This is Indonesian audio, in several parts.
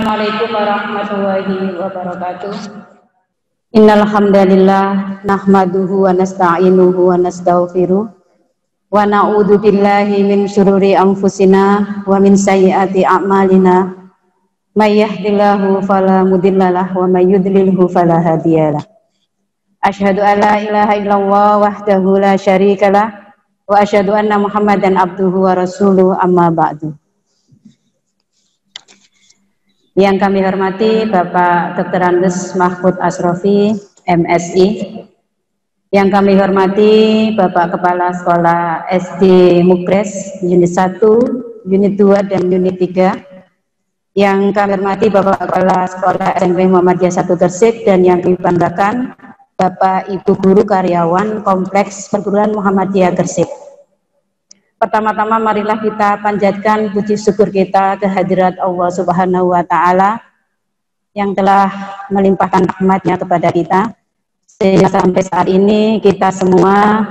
Assalamualaikum warahmatullahi wabarakatuh. Innal hamdalillah nahmaduhu wa nasta'inuhu wa nastaghfiruh wa na'udzu billahi min syururi anfusina wa min sayyiati a'malina. May yahdihillahu fala mudhillalah wa may yudlilhu fala hadiyalah. Asyhadu an la ilaha illallah wahdahu la syarikalah wa asyhadu anna Muhammadan abduhu wa rasuluh, amma ba'du. Yang kami hormati Bapak Dr. Andes Mahfud Asrofi, MSI. Yang kami hormati Bapak Kepala Sekolah SD Mukres, Unit 1, Unit 2, dan Unit 3. Yang kami hormati Bapak Kepala Sekolah SMP Muhammadiyah 1 Gresik, dan yang kami banggakan Bapak Ibu Guru Karyawan Kompleks Perguruan Muhammadiyah Gresik. Pertama-tama marilah kita panjatkan puji syukur kita kehadirat Allah Subhanahu wa Ta'ala yang telah melimpahkan rahmat-Nya kepada kita sehingga sampai saat ini kita semua,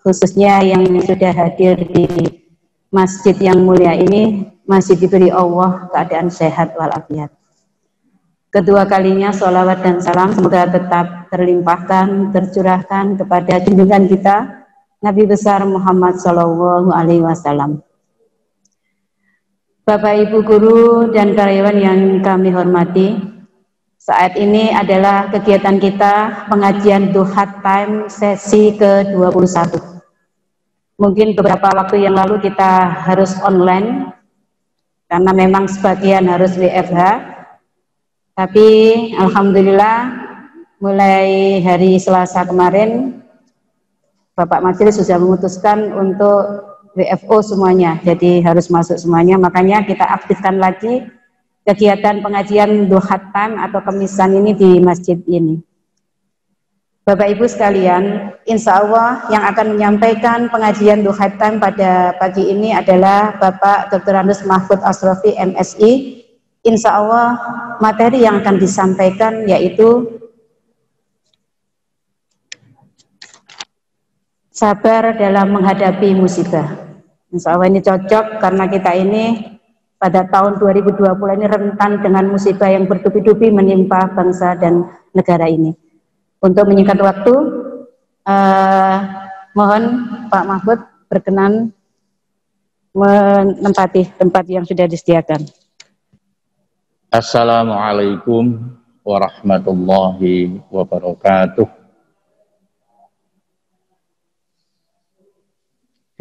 khususnya yang sudah hadir di masjid yang mulia ini, masih diberi Allah keadaan sehat walafiat. Kedua kalinya sholawat dan salam semoga tetap terlimpahkan, tercurahkan kepada junjungan kita Nabi besar Muhammad Sallallahu Alaihi Wasallam. Bapak Ibu guru dan karyawan yang kami hormati, saat ini adalah kegiatan kita pengajian Duhat Time sesi ke-21. Mungkin beberapa waktu yang lalu kita harus online karena memang sebagian harus WFH, tapi alhamdulillah mulai hari Selasa kemarin Bapak Majelis sudah memutuskan untuk WFO semuanya, jadi harus masuk semuanya. Makanya kita aktifkan lagi kegiatan pengajian Duhat Time atau kemisan ini di masjid ini. Bapak Ibu sekalian, insya Allah yang akan menyampaikan pengajian Duhat Time pada pagi ini adalah Bapak Dr. Andes Mahfud Asrofi, MSI. Insya Allah materi yang akan disampaikan yaitu sabar dalam menghadapi musibah. Insya Allah ini cocok karena kita ini pada tahun 2020 ini rentan dengan musibah yang bertubi-tubi menimpa bangsa dan negara ini. Untuk menyingkat waktu, mohon Pak Mahfud berkenan menempati tempat yang sudah disediakan. Assalamualaikum warahmatullahi wabarakatuh.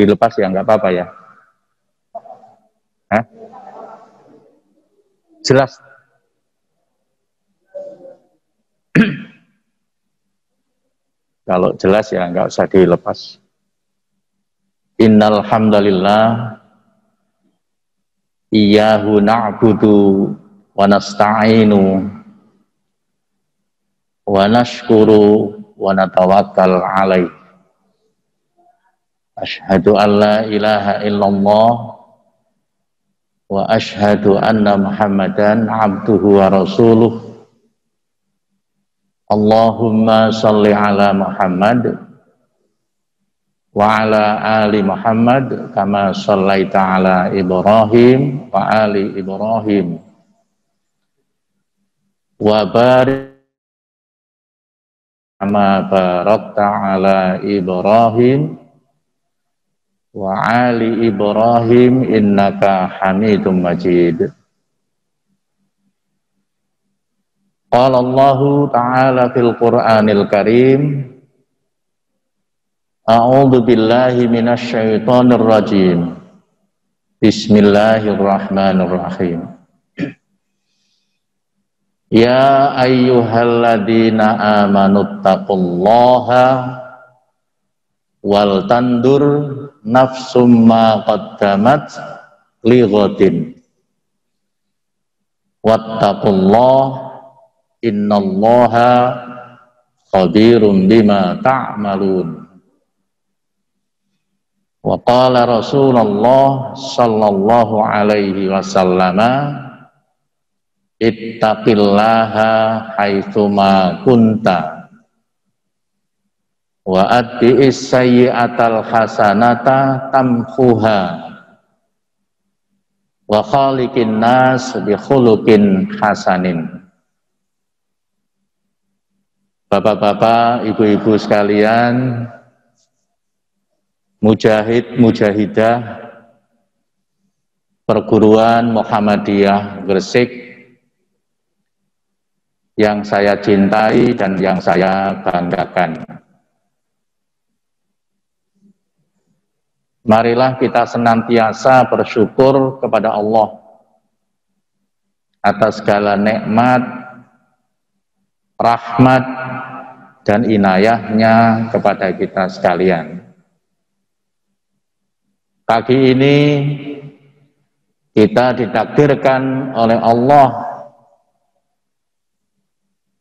Dilepas ya, nggak apa-apa ya. Hah? Jelas. Kalau jelas ya nggak usah dilepas. Innal hamdalillah iyyahu na'budu wa nasta'inu wa nashkuru wa natawakkal alaih. Asyhadu an la ilaha illallah wa asyhadu anna Muhammadan abduhu wa rasuluh. Allahumma salli ala Muhammad wa ala ali Muhammad kama sallaita ala Ibrahim wa ali Ibrahim wa barik kama barakta ala Ibrahim wa ali Ibrahim innaka Hamidum Majid. Qala Allahu ta'ala fil Qur'anil Karim, a'udzu billahi minasy syaithanir rajim. Bismillahirrahmanirrahim. Ya ayyuhalladzina amanuttaqullaha wal tandur nafsum ma qaddamat li ghadin wattaqullah innallaha khabirum bima ta'malun. Wa qala Rasulullah sallallahu alaihi wasallam, ittaqillaha haitsuma kunta wa atbi'is sayyi'atal hasanata tamhuha wa khaliqin nas bi khuluqin hasanin. Bapak-bapak, ibu-ibu sekalian, mujahid, mujahidah perguruan Muhammadiyah Gresik yang saya cintai dan yang saya banggakan. Marilah kita senantiasa bersyukur kepada Allah atas segala nikmat, rahmat, dan inayahnya kepada kita sekalian. Pagi ini kita ditakdirkan oleh Allah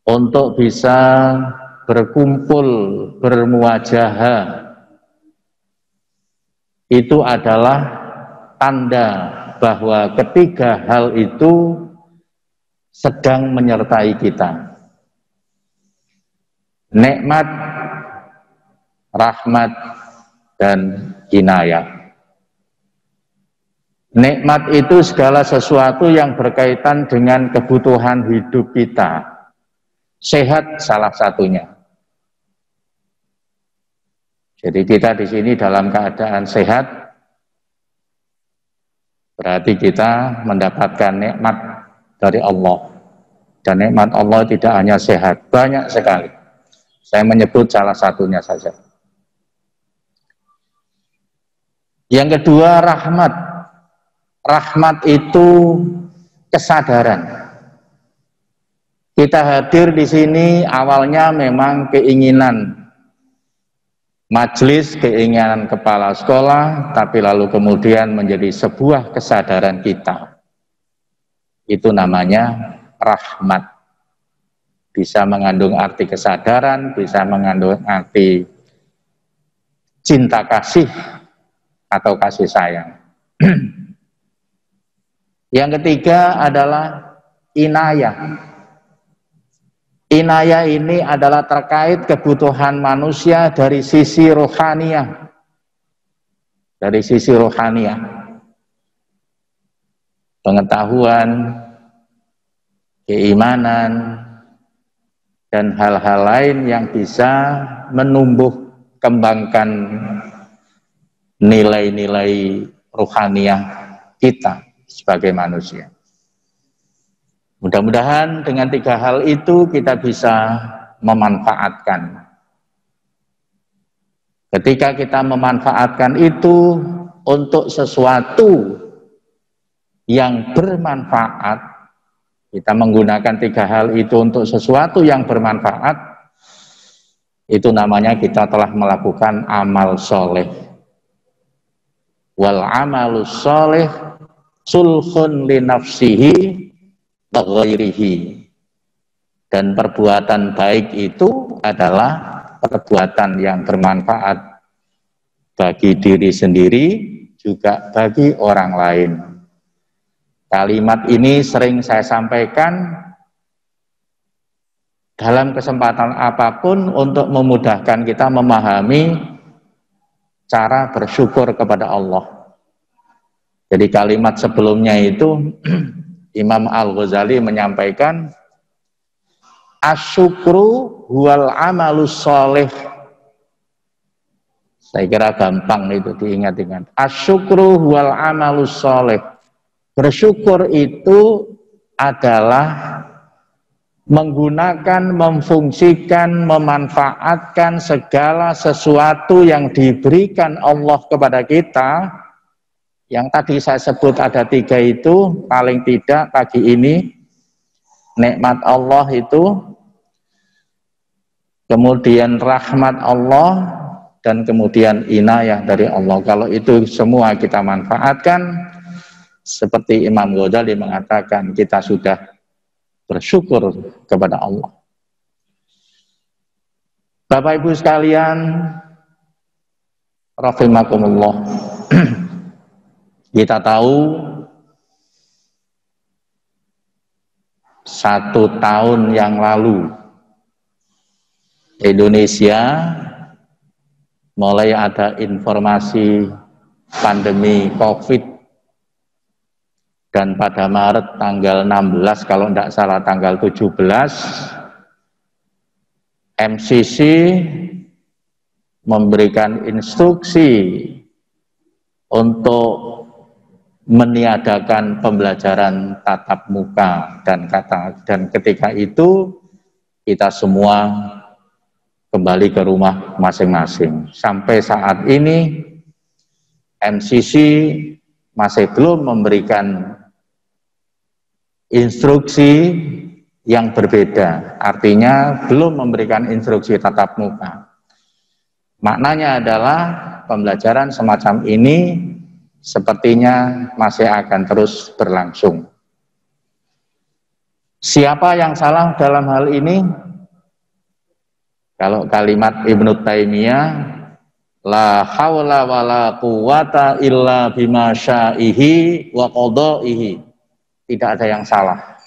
untuk bisa berkumpul, bermuajahah. Itu adalah tanda bahwa ketiga hal itu sedang menyertai kita. Nikmat, rahmat, dan inayah. Nikmat itu segala sesuatu yang berkaitan dengan kebutuhan hidup kita. Sehat salah satunya. Jadi kita di sini dalam keadaan sehat, berarti kita mendapatkan nikmat dari Allah. Dan nikmat Allah tidak hanya sehat, banyak sekali. Saya menyebut salah satunya saja. Yang kedua, rahmat. Rahmat itu kesadaran. Kita hadir di sini awalnya memang keinginan majelis, keinginan kepala sekolah, tapi lalu kemudian menjadi sebuah kesadaran kita. Itu namanya rahmat. Bisa mengandung arti kesadaran, bisa mengandung arti cinta kasih atau kasih sayang. Yang ketiga adalah inayah. Inayah ini adalah terkait kebutuhan manusia dari sisi rohaniah. Dari sisi rohaniah. Pengetahuan, keimanan, dan hal-hal lain yang bisa menumbuh kembangkan nilai-nilai rohaniah kita sebagai manusia. Mudah-mudahan dengan tiga hal itu kita bisa memanfaatkan. Ketika kita memanfaatkan itu untuk sesuatu yang bermanfaat, kita menggunakan tiga hal itu untuk sesuatu yang bermanfaat, itu namanya kita telah melakukan amal soleh. Wal amalus soleh sulhun li nafsihi ghairihi. Dan perbuatan baik itu adalah perbuatan yang bermanfaat bagi diri sendiri juga bagi orang lain. Kalimat ini sering saya sampaikan dalam kesempatan apapun untuk memudahkan kita memahami cara bersyukur kepada Allah. Jadi kalimat sebelumnya itu Imam Al-Ghazali menyampaikan asyukru huwal amalus sholih. Saya kira gampang itu diingat-ingat. Asyukru huwal amalus sholih. Bersyukur itu adalah menggunakan, memfungsikan, memanfaatkan segala sesuatu yang diberikan Allah kepada kita. Yang tadi saya sebut ada tiga itu, paling tidak pagi ini, nikmat Allah itu, kemudian rahmat Allah, dan kemudian inayah dari Allah. Kalau itu semua kita manfaatkan, seperti Imam Ghazali mengatakan, kita sudah bersyukur kepada Allah. Bapak Ibu sekalian, rahimakumullah. Kita tahu 1 tahun yang lalu Indonesia mulai ada informasi pandemi COVID dan pada Maret tanggal 16 kalau tidak salah tanggal 17 MCC memberikan instruksi untuk meniadakan pembelajaran tatap muka dan ketika itu kita semua kembali ke rumah masing-masing. Sampai saat ini MCC masih belum memberikan instruksi yang berbeda, artinya belum memberikan instruksi tatap muka. Maknanya adalah pembelajaran semacam ini sepertinya masih akan terus berlangsung. Siapa yang salah dalam hal ini? Kalau kalimat Ibnu Taimiyah, la haula wala quwata illa bima sya'ihi wa qadaihi. Tidak ada yang salah.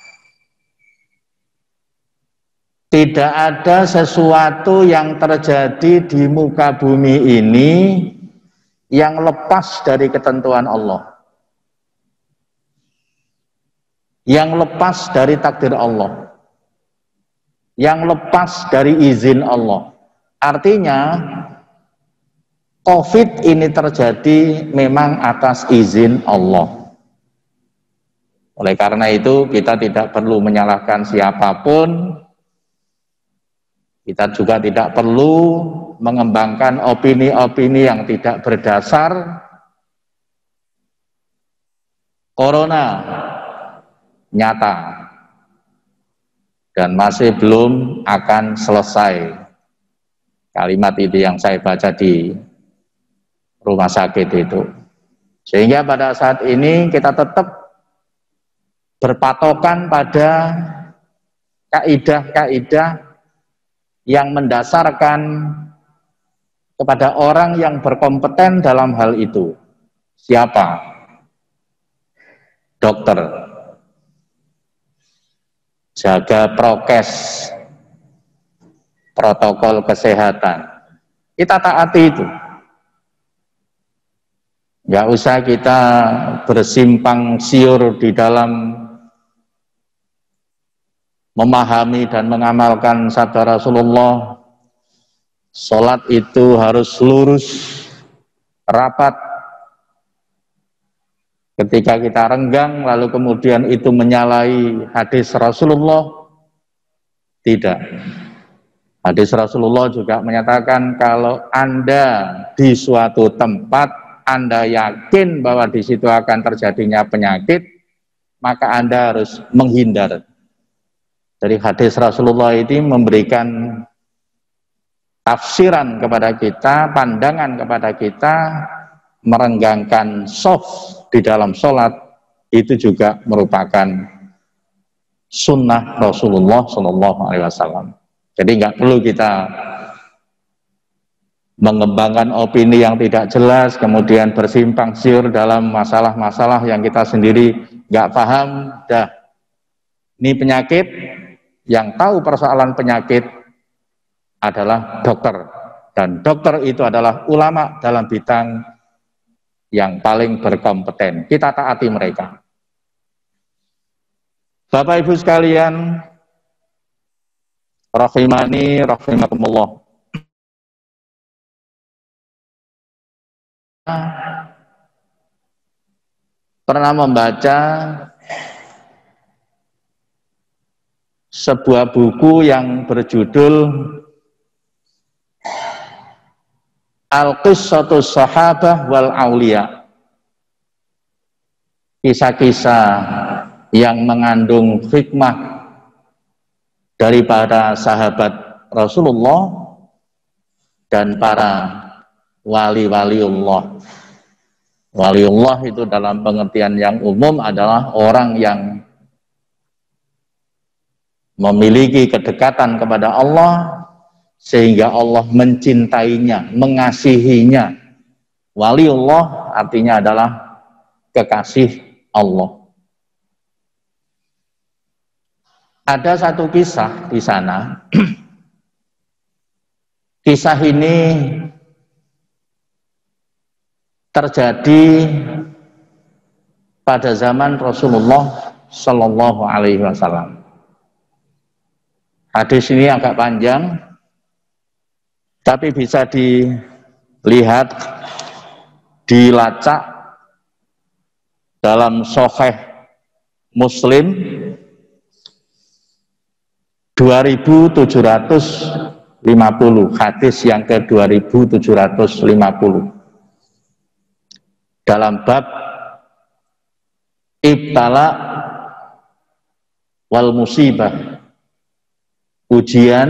Tidak ada sesuatu yang terjadi di muka bumi ini yang lepas dari ketentuan Allah, yang lepas dari takdir Allah, yang lepas dari izin Allah. Artinya COVID ini terjadi memang atas izin Allah. Oleh karena itu kita tidak perlu menyalahkan siapapun, kita juga tidak perlu mengembangkan opini-opini yang tidak berdasar. Corona nyata dan masih belum akan selesai. Kalimat itu yang saya baca di rumah sakit itu. Sehingga pada saat ini kita tetap berpatokan pada kaidah-kaidah yang mendasarkan kepada orang yang berkompeten dalam hal itu. Siapa? Dokter. Jaga prokes, protokol kesehatan. Kita taati itu. Nggak usah kita bersimpang siur di dalam memahami dan mengamalkan sabda Rasulullah. Sholat itu harus lurus, rapat. Ketika kita renggang lalu kemudian itu menyalahi hadis Rasulullah, tidak. Hadis Rasulullah juga menyatakan kalau Anda di suatu tempat Anda yakin bahwa di situ akan terjadinya penyakit, maka Anda harus menghindar. Dari hadis Rasulullah ini memberikan tafsiran kepada kita, pandangan kepada kita, merenggangkan shaf di dalam sholat itu juga merupakan sunnah Rasulullah SAW. Jadi nggak perlu kita mengembangkan opini yang tidak jelas, kemudian bersimpang siur dalam masalah-masalah yang kita sendiri nggak paham. Dah, ini penyakit. Yang tahu persoalan penyakit adalah dokter, dan dokter itu adalah ulama dalam bidang yang paling berkompeten. Kita taati mereka. Bapak Ibu sekalian, rahimani rahimakumullah. Pernah membaca sebuah buku yang berjudul Al-Qissatus Sahabah wal Aulia. Kisah-kisah yang mengandung hikmah dari para sahabat Rasulullah dan para wali-waliullah. Waliullah itu dalam pengertian yang umum adalah orang yang memiliki kedekatan kepada Allah sehingga Allah mencintainya, mengasihinya. Waliullah artinya adalah kekasih Allah. Ada satu kisah di sana. Kisah ini terjadi pada zaman Rasulullah Shallallahu Alaihi Wasallam. Hadis ini agak panjang, tapi bisa dilihat, dilacak dalam Sahih Muslim 2750, hadis yang ke 2750 dalam bab ibtala wal musibah, ujian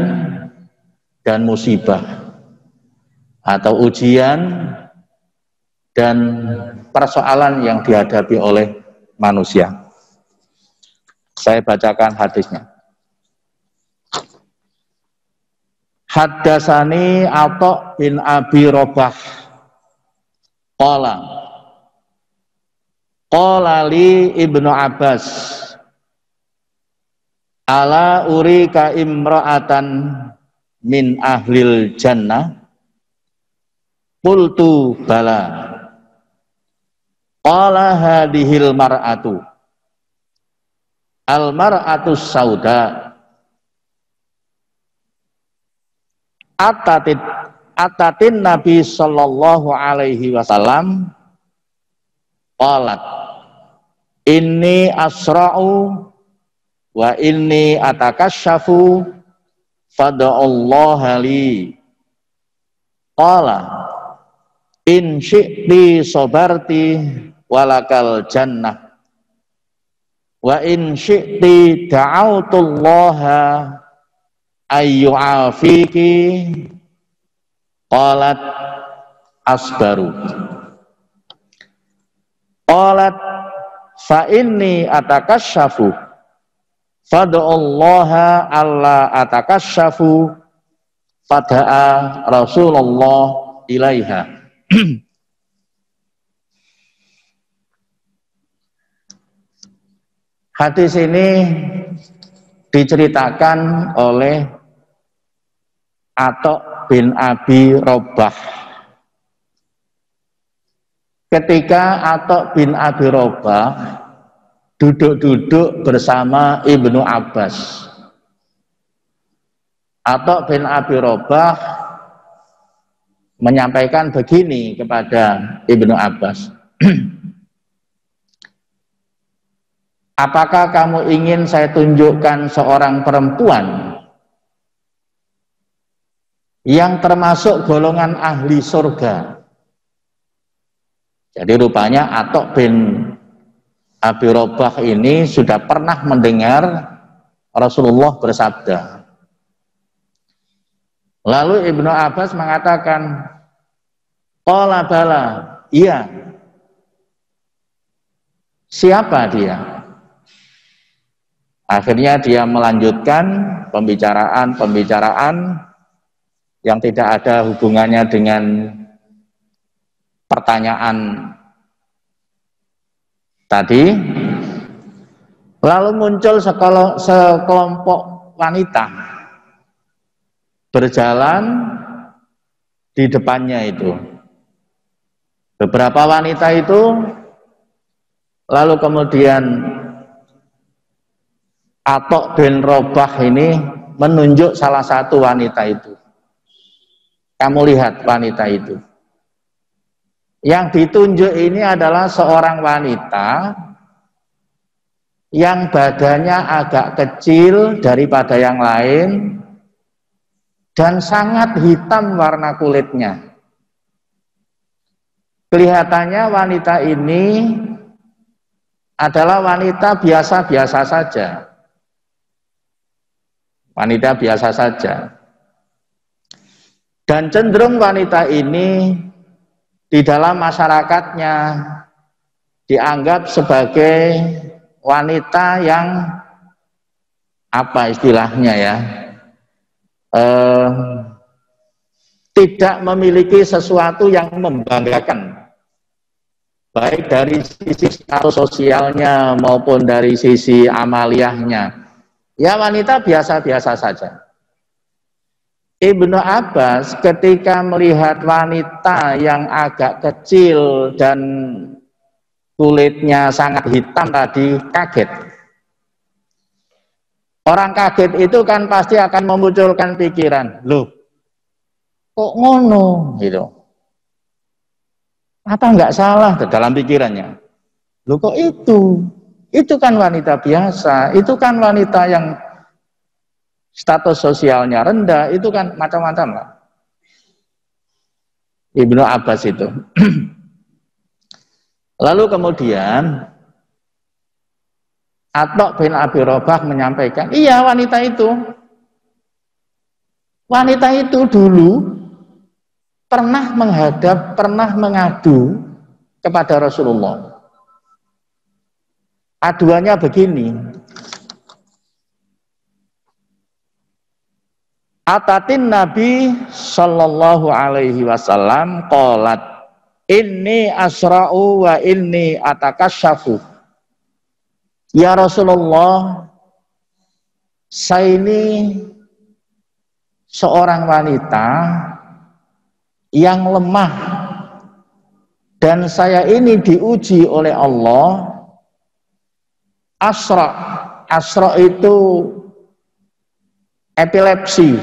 dan musibah, atau ujian dan persoalan yang dihadapi oleh manusia. Saya bacakan hadisnya. Haddasani Atha bin Abi Robah qala li Ibnu Abbas ala urika imra'atan min ahlil jannah qultu bala qala hadhil mar'atu al mar'atu sauda atatin Nabi sallallahu alaihi wasallam qalat inni asra'u wa inni atakasyafu fada'allaha li qala in syi'ti sabarti walakal jannah wa in syi'ti da'autullaha ayyu'afiki qalat asbaru qalat fa inni atakasyafu fad'ullaha alla atakasyafu fada'a Rasulullah ilaiha. Hadis ini diceritakan oleh Atha bin Abi Robah. Ketika Atha bin Abi Robah duduk-duduk bersama Ibnu Abbas, Atha bin Abi Robah menyampaikan begini kepada Ibnu Abbas. Apakah kamu ingin saya tunjukkan seorang perempuan yang termasuk golongan ahli surga? Jadi rupanya Atha bin Abi Robah ini sudah pernah mendengar Rasulullah bersabda. Lalu Ibnu Abbas mengatakan, qala bala, iya. Siapa dia? Akhirnya dia melanjutkan pembicaraan yang tidak ada hubungannya dengan pertanyaan tadi. Lalu muncul sekelompok wanita berjalan di depannya itu. Beberapa wanita itu lalu kemudian Atha bin Robah ini menunjuk salah satu wanita itu. Kamu lihat wanita itu. Yang ditunjuk ini adalah seorang wanita yang badannya agak kecil daripada yang lain dan sangat hitam warna kulitnya. Kelihatannya wanita ini adalah wanita biasa-biasa saja. Wanita biasa saja. Dan cenderung wanita ini di dalam masyarakatnya dianggap sebagai wanita yang apa istilahnya ya, tidak memiliki sesuatu yang membanggakan, baik dari sisi status sosialnya maupun dari sisi amaliyahnya. Ya wanita biasa-biasa saja. Ibnu Abbas ketika melihat wanita yang agak kecil dan kulitnya sangat hitam tadi kaget. Orang kaget itu kan pasti akan memunculkan pikiran, loh, kok ngono gitu. Apa enggak salah dalam pikirannya? Loh kok itu? Itu kan wanita biasa, itu kan wanita yang status sosialnya rendah, itu kan macam-macam lah. Ibnu Abbas itu. Lalu kemudian Atok bin Abi Robah menyampaikan, iya wanita itu dulu pernah menghadap, pernah mengadu kepada Rasulullah. Aduannya begini, Atatin Nabi Sallallahu Alaihi Wasallam qalat inni asra'u wa inni atakasyafu. Ya Rasulullah, saya ini seorang wanita yang lemah dan saya ini diuji oleh Allah. Asra itu epilepsi,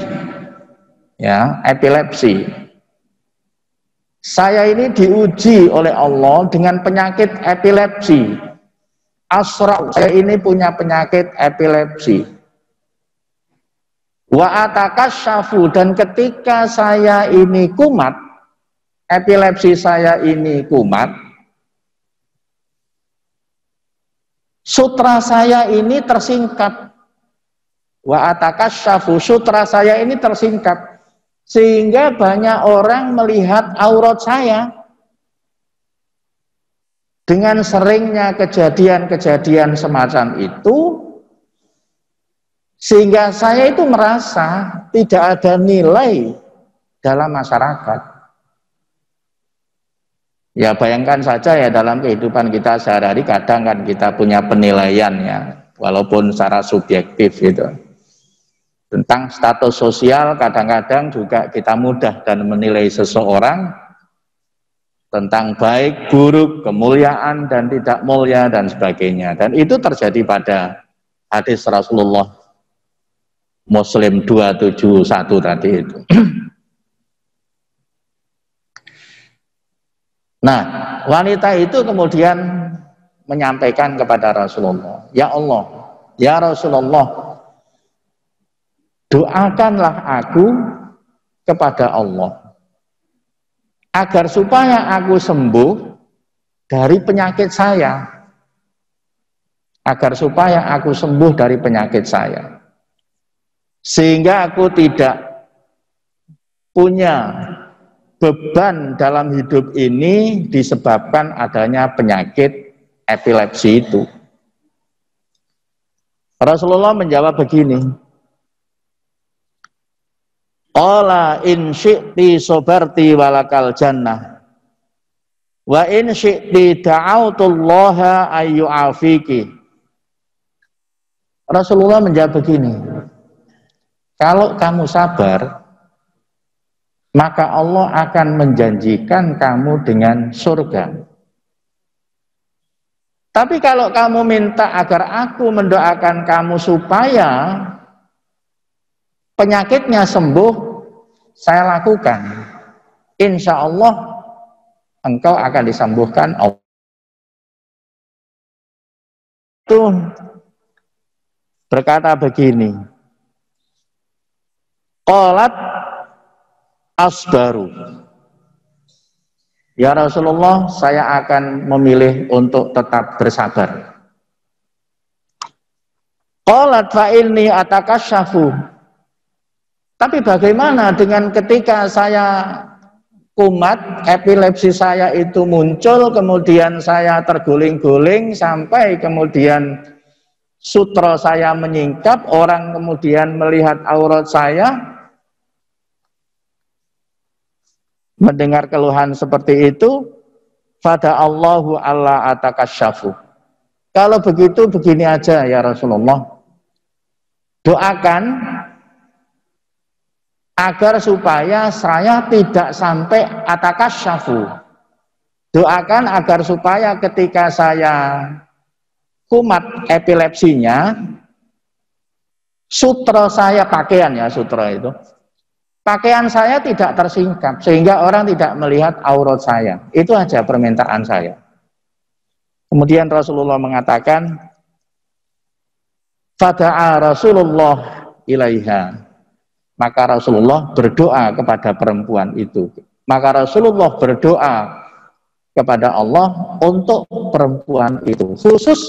ya, epilepsi. Saya ini diuji oleh Allah dengan penyakit epilepsi. Asra, saya ini punya penyakit epilepsi. Wa atakasyafu, dan ketika saya ini kumat, epilepsi saya ini kumat, sutra saya ini tersingkap. Wa atakasyafu, sutra saya ini tersingkap. Sehingga banyak orang melihat aurat saya. Dengan seringnya kejadian-kejadian semacam itu, sehingga saya itu merasa tidak ada nilai dalam masyarakat. Ya bayangkan saja ya, dalam kehidupan kita sehari-hari kadang kan kita punya penilaian ya, walaupun secara subjektif gitu. Tentang status sosial kadang-kadang juga kita mudah dan menilai seseorang tentang baik, buruk, kemuliaan dan tidak mulia dan sebagainya. Dan itu terjadi pada hadis Rasulullah Muslim 271 tadi itu. Nah, wanita itu kemudian menyampaikan kepada Rasulullah, ya Allah, ya Rasulullah, doakanlah aku kepada Allah agar supaya aku sembuh dari penyakit saya, agar supaya aku sembuh dari penyakit saya, sehingga aku tidak punya beban dalam hidup ini disebabkan adanya penyakit epilepsi itu. Rasulullah menjawab begini, qala in syi'ti sobarti walakal jannah wa in syi'ti da'autullaha ayyu'afiki. Rasulullah menjawab begini, kalau kamu sabar maka Allah akan menjanjikan kamu dengan surga. Tapi kalau kamu minta agar aku mendoakan kamu supaya penyakitnya sembuh, saya lakukan. Insya Allah engkau akan disembuhkan. Itu berkata begini, qalat asbaru, ya Rasulullah, saya akan memilih untuk tetap bersabar. Qalat fa inni atakasyafu, tapi bagaimana dengan ketika saya kumat, epilepsi saya itu muncul, kemudian saya terguling-guling sampai kemudian sutra saya menyingkap, orang kemudian melihat aurat saya, mendengar keluhan seperti itu, fada Allahu alla atakasyafu. Kalau begitu begini aja ya Rasulullah, doakan agar supaya saya tidak sampai atakasyafu, Doakan agar supaya ketika saya kumat epilepsinya, sutra saya, pakaian ya, sutra itu, pakaian saya tidak tersingkap sehingga orang tidak melihat aurat saya. Itu aja permintaan saya. Kemudian Rasulullah mengatakan, fada'a Rasulullah ilaiha. Maka Rasulullah berdoa kepada perempuan itu. Maka Rasulullah berdoa kepada Allah untuk perempuan itu. Khusus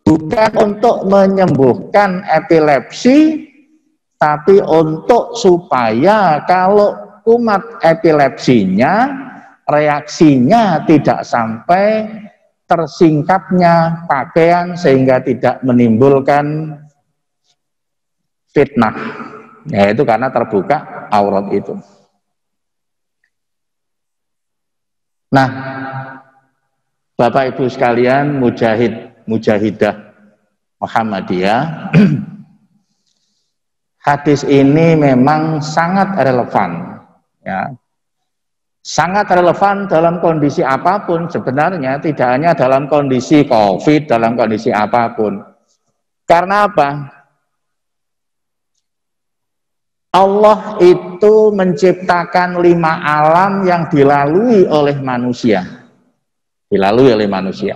bukan untuk menyembuhkan epilepsi, tapi untuk supaya kalau kumat epilepsinya, reaksinya tidak sampai tersingkapnya pakaian sehingga tidak menimbulkan fitnah, yaitu karena terbuka aurat itu. Nah, Bapak Ibu sekalian, mujahidah Muhammadiyah, hadis ini memang sangat relevan, ya. Sangat relevan dalam kondisi apapun sebenarnya, tidak hanya dalam kondisi COVID, dalam kondisi apapun. Karena apa? Allah itu menciptakan 5 alam yang dilalui oleh manusia. Dilalui oleh manusia.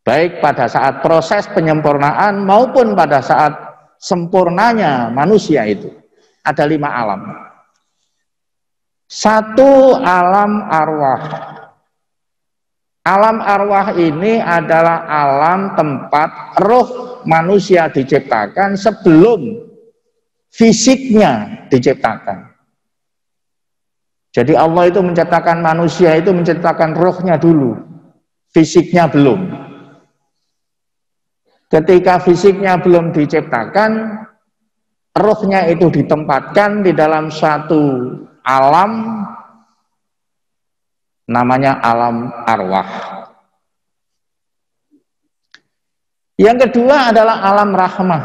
Baik pada saat proses penyempurnaan maupun pada saat sempurnanya manusia itu. Ada 5 alam. 1 alam arwah. Alam arwah ini adalah alam tempat roh manusia diciptakan sebelum fisiknya diciptakan. Jadi Allah itu menciptakan manusia itu menciptakan rohnya dulu, fisiknya belum. Ketika fisiknya belum diciptakan, rohnya itu ditempatkan di dalam suatu alam, namanya alam arwah. Yang kedua adalah alam rahmah.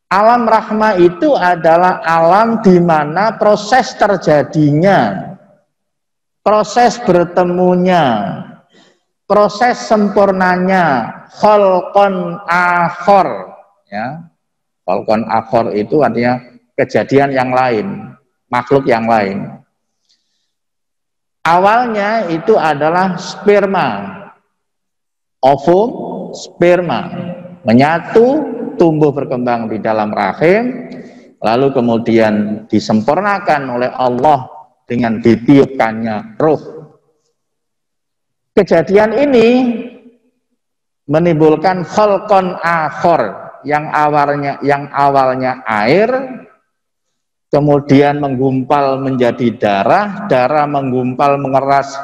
Alam rahmah itu adalah alam di mana proses terjadinya, proses bertemunya, proses sempurnanya, khalqon akhor, ya. Khalqon akhor itu artinya kejadian yang lain, makhluk yang lain. Awalnya itu adalah sperma, ovum, sperma, menyatu, tumbuh berkembang di dalam rahim, lalu kemudian disempurnakan oleh Allah dengan ditiupkannya ruh. Kejadian ini menimbulkan khalqon akhor, yang awalnya air, kemudian menggumpal menjadi darah, darah menggumpal mengeras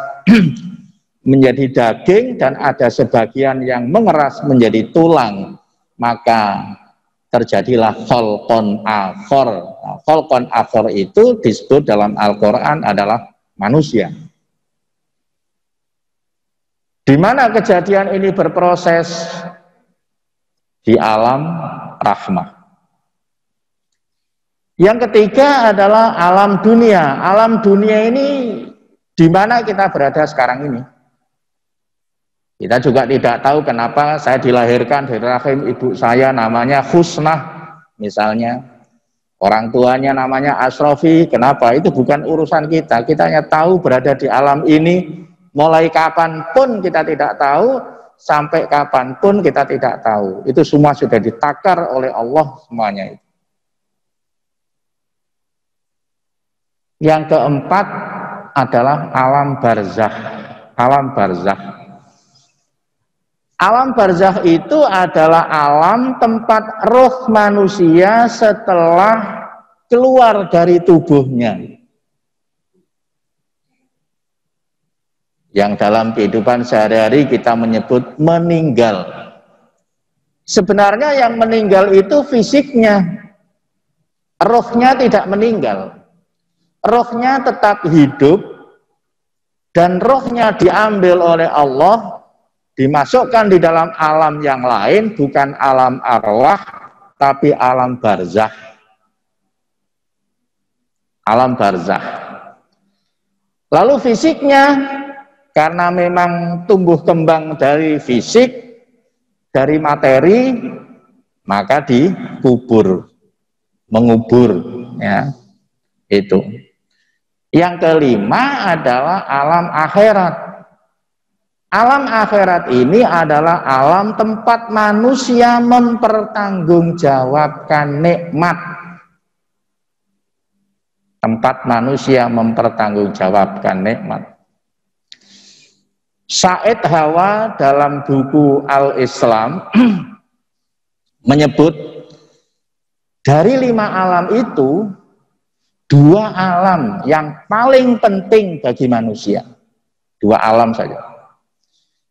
menjadi daging, dan ada sebagian yang mengeras menjadi tulang. Maka terjadilah khalqon akhor. Nah, khalqon akhor itu disebut dalam Al-Quran adalah manusia. Di mana kejadian ini berproses? Di alam rahmah. Yang ketiga adalah alam dunia. Alam dunia ini di mana kita berada sekarang ini. Kita juga tidak tahu kenapa saya dilahirkan dari rahim ibu saya namanya Husnah, misalnya. Orang tuanya namanya Asrofi, kenapa? Itu bukan urusan kita. Kita hanya tahu berada di alam ini, mulai kapanpun kita tidak tahu, sampai kapanpun kita tidak tahu. Itu semua sudah ditakar oleh Allah semuanya itu. Yang keempat adalah alam barzakh. Alam barzakh. Alam barzakh itu adalah alam tempat roh manusia setelah keluar dari tubuhnya. Yang dalam kehidupan sehari-hari kita menyebut meninggal. Sebenarnya yang meninggal itu fisiknya. Rohnya tidak meninggal. Rohnya tetap hidup dan rohnya diambil oleh Allah, dimasukkan di dalam alam yang lain, bukan alam arwah, tapi alam barzakh. Alam barzakh. Lalu fisiknya, karena memang tumbuh kembang dari fisik, dari materi, maka dikubur, mengubur, ya, itu. Yang kelima adalah alam akhirat. Alam akhirat ini adalah alam tempat manusia mempertanggungjawabkan nikmat. Tempat manusia mempertanggungjawabkan nikmat. Said Hawa dalam buku Al-Islam menyebut dari 5 alam itu 2 alam yang paling penting bagi manusia. 2 alam saja.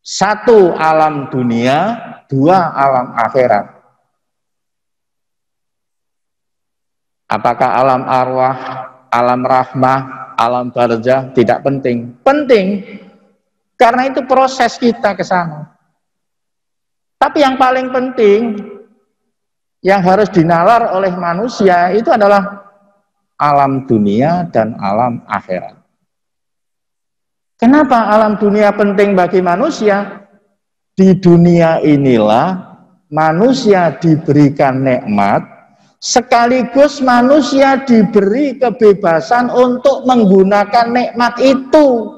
1 alam dunia, 2 alam akhirat. Apakah alam arwah, alam rahmah, alam barzah? Tidak penting. Penting karena itu proses kita ke sana. Tapi yang paling penting yang harus dinalar oleh manusia itu adalah alam dunia dan alam akhirat. Kenapa alam dunia penting bagi manusia? Di dunia inilah manusia diberikan nikmat, sekaligus manusia diberi kebebasan untuk menggunakan nikmat itu,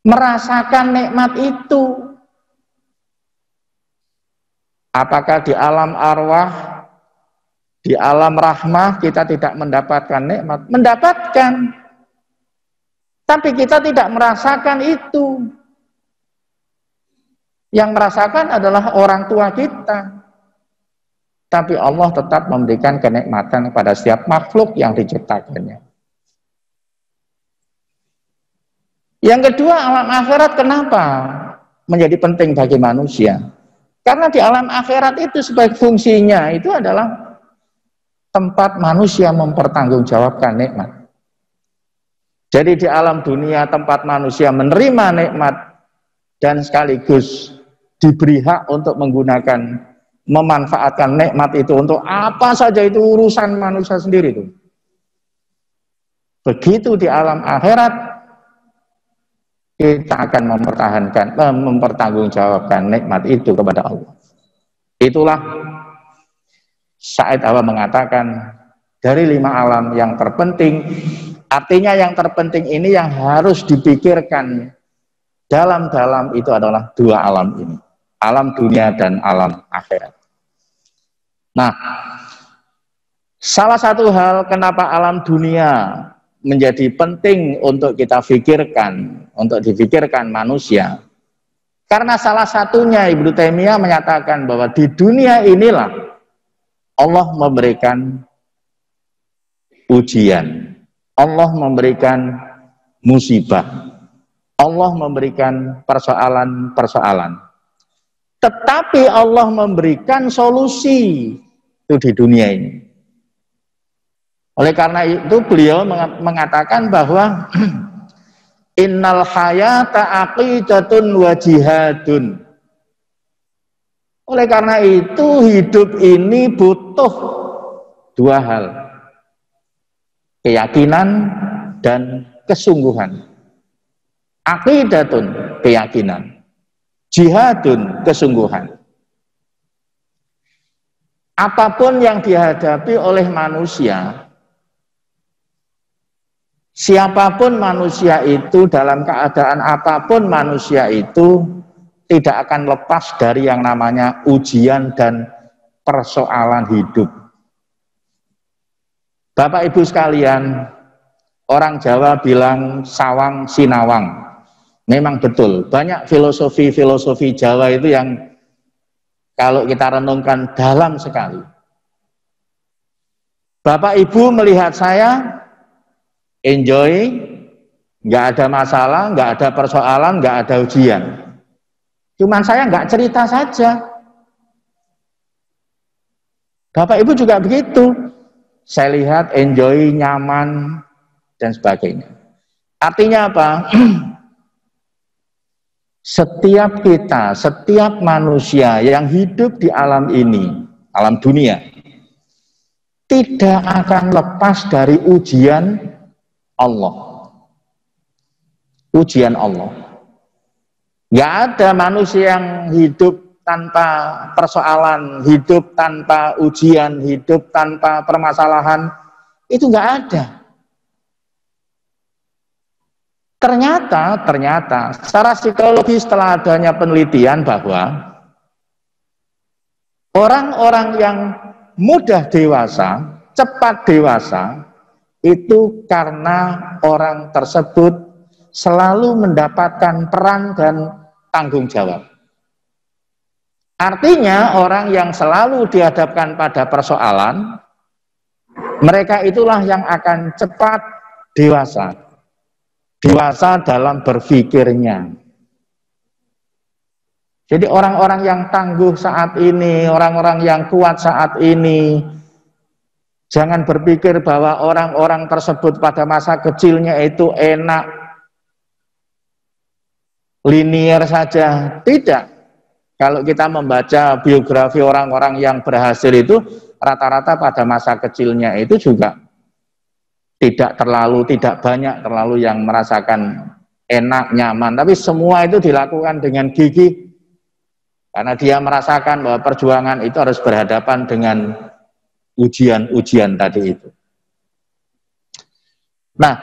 merasakan nikmat itu. Apakah di alam arwah, di alam rahmah kita tidak mendapatkan nikmat? Mendapatkan, tapi kita tidak merasakan itu. Yang merasakan adalah orang tua kita. Tapi Allah tetap memberikan kenikmatan kepada setiap makhluk yang diciptakannya. Yang kedua, alam akhirat kenapa menjadi penting bagi manusia? Karena di alam akhirat itu sebagai fungsinya itu adalah tempat manusia mempertanggungjawabkan nikmat. Jadi di alam dunia tempat manusia menerima nikmat dan sekaligus diberi hak untuk menggunakan, memanfaatkan nikmat itu untuk apa saja, itu urusan manusia sendiri itu. Begitu di alam akhirat kita akan mempertanggungjawabkan nikmat itu kepada Allah. Itulah Said Hawa mengatakan dari 5 alam yang terpenting, artinya yang terpenting ini yang harus dipikirkan dalam-dalam itu adalah 2 alam ini, alam dunia dan alam akhirat. Nah, salah satu hal kenapa alam dunia menjadi penting untuk kita pikirkan, untuk dipikirkan manusia, karena salah satunya Ibnu Taimiyah menyatakan bahwa di dunia inilah Allah memberikan ujian, Allah memberikan musibah, Allah memberikan persoalan-persoalan, tetapi Allah memberikan solusi itu di dunia ini. Oleh karena itu beliau mengatakan bahwa innal hayata aqidatun wa jihadun. Oleh karena itu hidup ini butuh 2 hal, keyakinan dan kesungguhan. Aqidatun, keyakinan, jihadun, kesungguhan. Apapun yang dihadapi oleh manusia, siapapun manusia itu, dalam keadaan apapun manusia itu tidak akan lepas dari yang namanya ujian dan persoalan hidup. Bapak Ibu sekalian, orang Jawa bilang sawang sinawang. Memang betul, banyak filosofi Jawa itu yang kalau kita renungkan dalam sekali. Bapak Ibu melihat saya enjoy, nggak ada masalah, nggak ada persoalan, nggak ada ujian. Cuman saya nggak cerita saja. Bapak Ibu juga begitu. Saya lihat enjoy, nyaman, dan sebagainya. Artinya apa? Setiap kita, setiap manusia yang hidup di alam ini, alam dunia, tidak akan lepas dari ujian Allah. ujian Allah. Nggak ada manusia yang hidup tanpa persoalan, hidup tanpa ujian, hidup tanpa permasalahan. Itu nggak ada. Ternyata secara psikologi setelah adanya penelitian bahwa orang-orang yang mudah dewasa, cepat dewasa, itu karena orang tersebut selalu mendapatkan peran dan tanggung jawab. Artinya orang yang selalu dihadapkan pada persoalan, mereka itulah yang akan cepat dewasa. Dewasa dalam berpikirnya. Jadi orang-orang yang tangguh saat ini, orang-orang yang kuat saat ini, jangan berpikir bahwa orang-orang tersebut pada masa kecilnya itu enak, linear saja. Tidak. Kalau kita membaca biografi orang-orang yang berhasil itu, rata-rata pada masa kecilnya itu juga tidak banyak terlalu yang merasakan enak, nyaman. Tapi semua itu dilakukan dengan gigih. Karena dia merasakan bahwa perjuangan itu harus berhadapan dengan ujian-ujian tadi itu. Nah,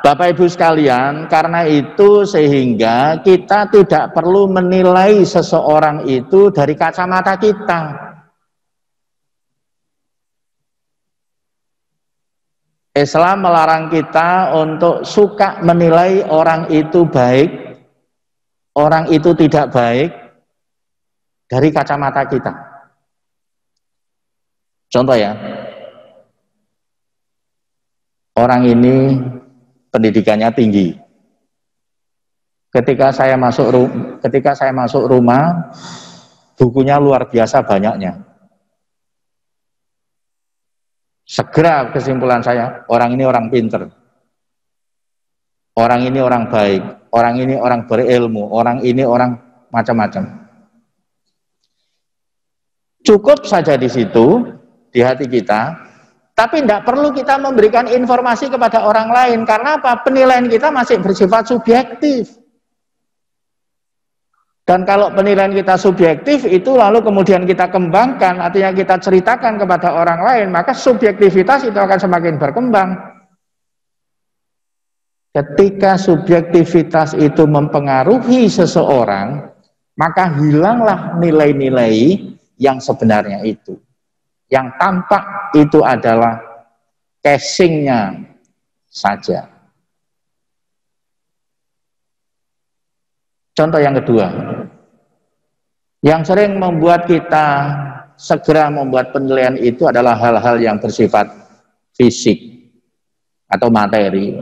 Bapak Ibu sekalian, karena itu sehingga kita tidak perlu menilai seseorang itu dari kacamata kita. Islam melarang kita untuk suka menilai orang itu baik, orang itu tidak baik dari kacamata kita. Contoh ya, orang ini pendidikannya tinggi. Ketika saya masuk rumah, bukunya luar biasa banyaknya. Segera kesimpulan saya, orang ini orang pinter, orang ini orang baik, orang ini orang berilmu, orang ini orang macam-macam. Cukup saja di situ, di hati kita, tapi tidak perlu kita memberikan informasi kepada orang lain. Karena apa? Penilaian kita masih bersifat subjektif. Dan kalau penilaian kita subjektif, itu lalu kemudian kita kembangkan, artinya kita ceritakan kepada orang lain, maka subjektivitas itu akan semakin berkembang. Ketika subjektivitas itu mempengaruhi seseorang, maka hilanglah nilai-nilai yang sebenarnya itu. Yang tampak itu adalah casingnya saja. Contoh yang kedua, yang sering membuat kita segera membuat penilaian itu adalah hal-hal yang bersifat fisik atau materi,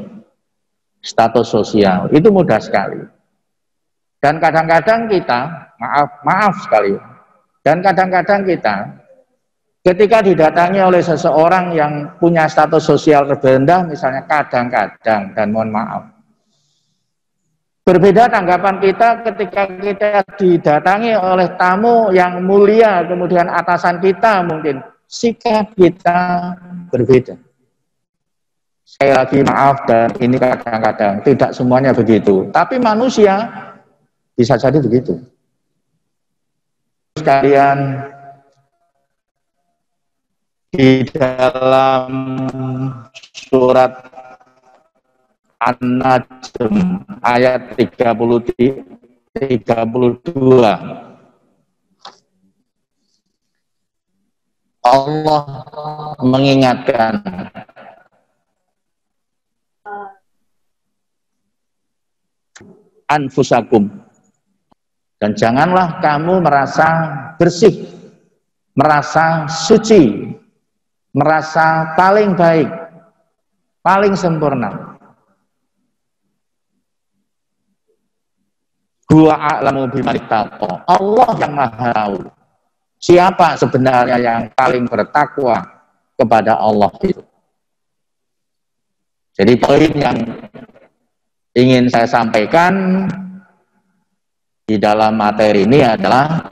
status sosial. Itu mudah sekali. Dan kadang-kadang kita, maaf sekali, dan kadang-kadang kita ketika didatangi oleh seseorang yang punya status sosial lebih rendah, misalnya kadang-kadang, dan mohon maaf, berbeda tanggapan kita ketika kita didatangi oleh tamu yang mulia, kemudian atasan kita mungkin, sikap kita berbeda. Sekali lagi maaf, dan ini kadang-kadang, tidak semuanya begitu. Tapi manusia bisa jadi begitu. Sekalian, di dalam surat An-Najm ayat 32 Allah mengingatkan anfusakum, dan janganlah kamu merasa bersih, merasa suci, merasa paling baik, paling sempurna. Huwa a'lamu biman ittaqa. Allah yang Maha tahu siapa sebenarnya yang paling bertakwa kepada Allah itu. Jadi poin yang ingin saya sampaikan di dalam materi ini adalah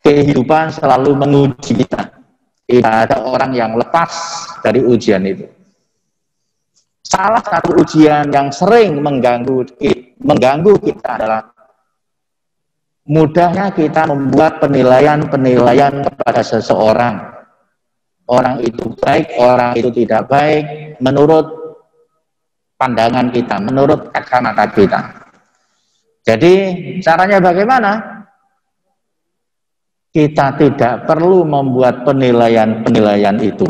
kehidupan selalu menguji kita. Tidak ada orang yang lepas dari ujian itu. Salah satu ujian yang sering mengganggu kita adalah mudahnya kita membuat penilaian kepada seseorang. Orang itu baik, orang itu tidak baik, menurut pandangan kita, menurut kacamata kita. Jadi caranya bagaimana? Kita tidak perlu membuat penilaian itu.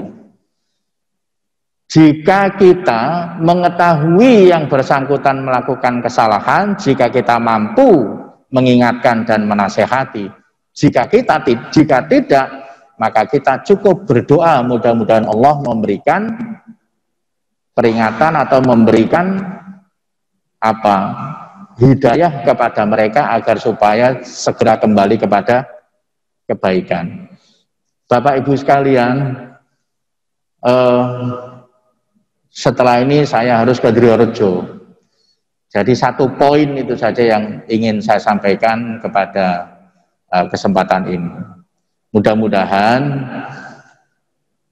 Jika kita mengetahui yang bersangkutan melakukan kesalahan, jika kita mampu mengingatkan dan menasehati, jika tidak, maka kita cukup berdoa, mudah-mudahan Allah memberikan peringatan atau memberikan hidayah kepada mereka agar supaya segera kembali kepada kebaikan. Bapak Ibu sekalian, setelah ini saya harus ke Driyorejo. Jadi satu poin itu saja yang ingin saya sampaikan kepada kesempatan ini. Mudah-mudahan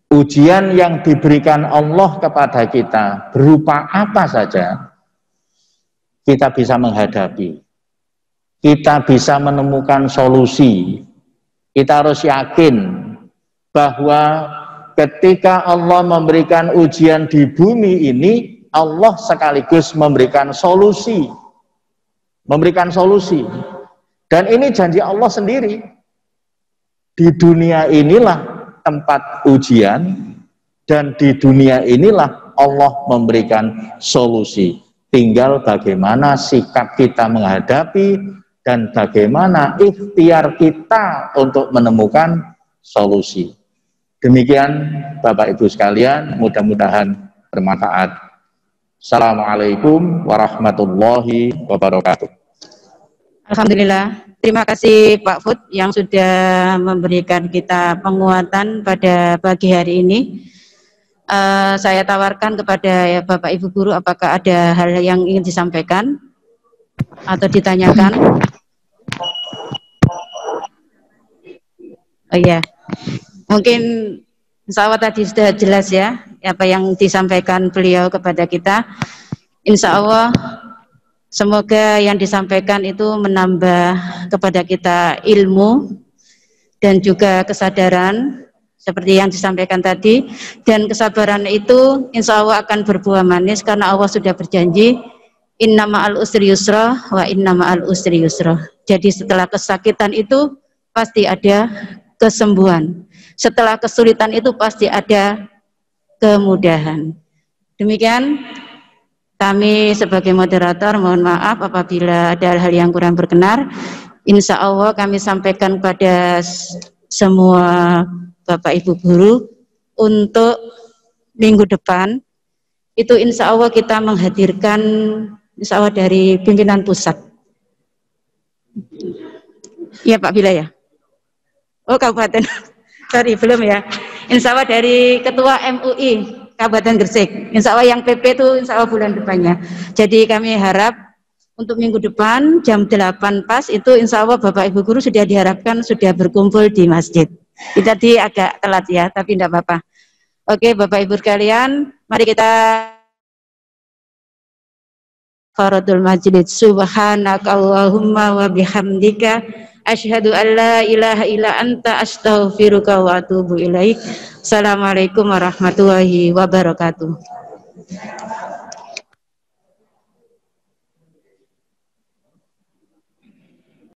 ujian yang diberikan Allah kepada kita berupa apa saja, kita bisa menghadapi. Kita bisa menemukan solusi. Kita harus yakin bahwa ketika Allah memberikan ujian di bumi ini, Allah sekaligus memberikan solusi. Dan ini janji Allah sendiri. Di dunia inilah tempat ujian, dan di dunia inilah Allah memberikan solusi. Tinggal bagaimana sikap kita menghadapi dan bagaimana ikhtiar kita untuk menemukan solusi. Demikian Bapak Ibu sekalian, mudah-mudahan bermanfaat. Assalamualaikum warahmatullahi wabarakatuh. Alhamdulillah, terima kasih Pak Fud yang sudah memberikan kita penguatan pada pagi hari ini. Saya tawarkan kepada Bapak Ibu Guru, apakah ada hal yang ingin disampaikan atau ditanyakan? Oh iya, mungkin insya Allah tadi sudah jelas ya apa yang disampaikan beliau kepada kita. Insya Allah semoga yang disampaikan itu menambah kepada kita ilmu dan juga kesadaran seperti yang disampaikan tadi, dan kesabaran itu insya Allah akan berbuah manis karena Allah sudah berjanji inna ma'al usri yusra wa inna ma'al usri yusra. Jadi setelah kesakitan itu pasti ada kesembuhan. Setelah kesulitan itu pasti ada kemudahan. Demikian kami sebagai moderator mohon maaf apabila ada hal yang kurang berkenan. Insya Allah kami sampaikan kepada semua Bapak Ibu Guru untuk minggu depan itu insya Allah kita menghadirkan insya Allah dari pimpinan pusat. Ya Pak Bila ya? Oh Kabupaten, sorry belum ya. Insya Allah dari Ketua MUI Kabupaten Gresik. Insya Allah yang PP itu insya Allah bulan depannya. Jadi kami harap untuk minggu depan jam 8 pas itu insya Allah Bapak Ibu Guru sudah diharapkan sudah berkumpul di masjid. Tadi agak telat ya, tapi tidak apa-apa. Oke Bapak Ibu sekalian, mari kita Faradul Majlis. Subhanakallahumma wa bihamdika asyhadu an la ilaha illa anta astaghfiruka wa atubu ilaik. Assalamualaikum warahmatullahi wabarakatuh.